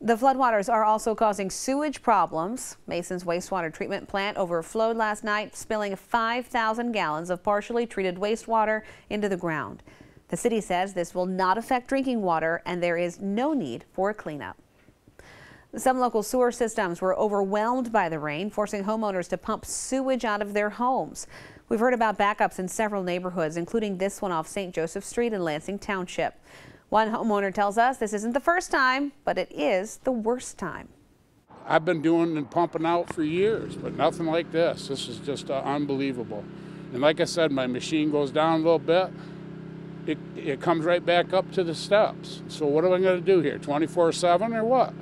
The floodwaters are also causing sewage problems. Mason's wastewater treatment plant overflowed last night, spilling 5,000 gallons of partially treated wastewater into the ground. The city says this will not affect drinking water and there is no need for a cleanup. Some local sewer systems were overwhelmed by the rain, forcing homeowners to pump sewage out of their homes. We've heard about backups in several neighborhoods, including this one off St. Joseph Street in Lansing Township. One homeowner tells us this isn't the first time, but it is the worst time. I've been doing and pumping out for years, but nothing like this. This is just unbelievable. And like I said, my machine goes down a little bit. It comes right back up to the steps. So what am I going to do here, 24/7 or what?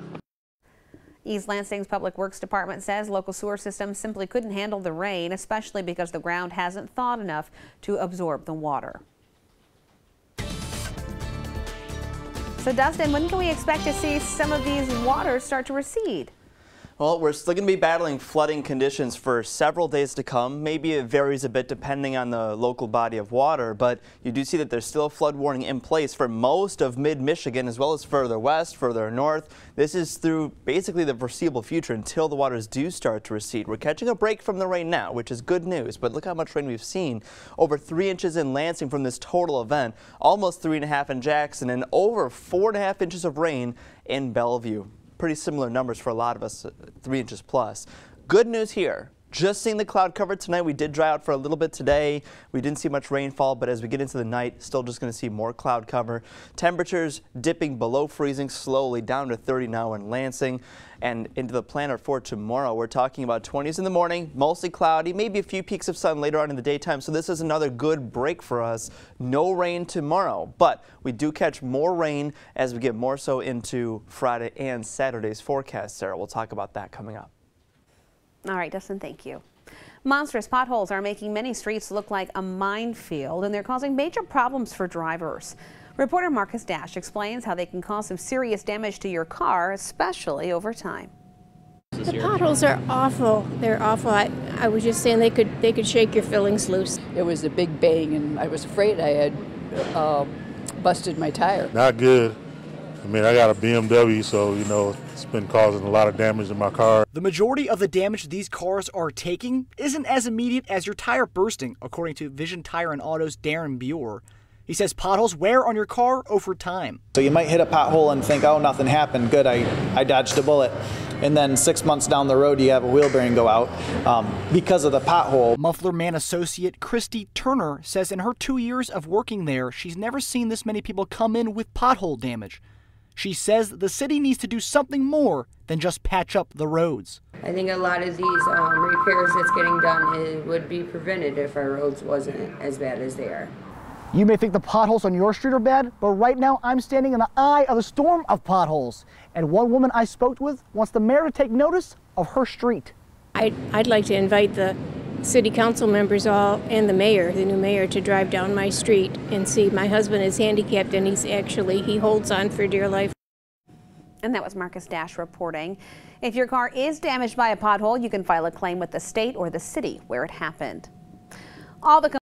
East Lansing's Public Works Department says local sewer systems simply couldn't handle the rain, especially because the ground hasn't thawed enough to absorb the water. So Dustin, when can we expect to see some of these waters start to recede? Well, we're still going to be battling flooding conditions for several days to come. Maybe it varies a bit depending on the local body of water, but you do see that there's still a flood warning in place for most of mid-Michigan as well as further west, further north. This is through basically the foreseeable future until the waters do start to recede. We're catching a break from the rain now, which is good news, but look how much rain we've seen. Over 3 inches in Lansing from this total event, almost 3.5 in Jackson, and over 4.5 inches of rain in Bellevue. Pretty similar numbers for a lot of us, 3 inches plus. Good news here. Just seeing the cloud cover tonight. We did dry out for a little bit today. We didn't see much rainfall, but as we get into the night, still just going to see more cloud cover. Temperatures dipping below freezing slowly down to 30 now in Lansing. And into the planner for tomorrow, we're talking about 20s in the morning, mostly cloudy, maybe a few peaks of sun later on in the daytime. So this is another good break for us. No rain tomorrow, but we do catch more rain as we get more so into Friday and Saturday's forecast. Sarah, we'll talk about that coming up. All right, Dustin, thank you. Monstrous potholes are making many streets look like a minefield, and they're causing major problems for drivers. Reporter Marcus Dash explains how they can cause some serious damage to your car, especially over time. The potholes are awful. They're awful. I was just saying they could shake your fillings loose. It was a big bang, and I was afraid I had busted my tire. Not good. I mean, I got a BMW, so, you know, it's been causing a lot of damage in my car. The majority of the damage these cars are taking isn't as immediate as your tire bursting, according to Vision Tire and Auto's Darren Buer. He says potholes wear on your car over time. So you might hit a pothole and think, oh, nothing happened, good, I dodged a bullet. And then 6 months down the road, you have a wheel bearing go out because of the pothole. Muffler Man associate Christy Turner says in her 2 years of working there, she's never seen this many people come in with pothole damage. She says the city needs to do something more than just patch up the roads. I think a lot of these repairs that's getting done would be prevented if our roads wasn't as bad as they are. You may think the potholes on your street are bad, but right now I'm standing in the eye of a storm of potholes. And one woman I spoke with wants the mayor to take notice of her street. I'd like to invite the city council members all and the mayor, the new mayor, to drive down my street and see. My husband is handicapped and he holds on for dear life. And that was Marcus Dash reporting. If your car is damaged by a pothole, you can file a claim with the state or the city where it happened. All the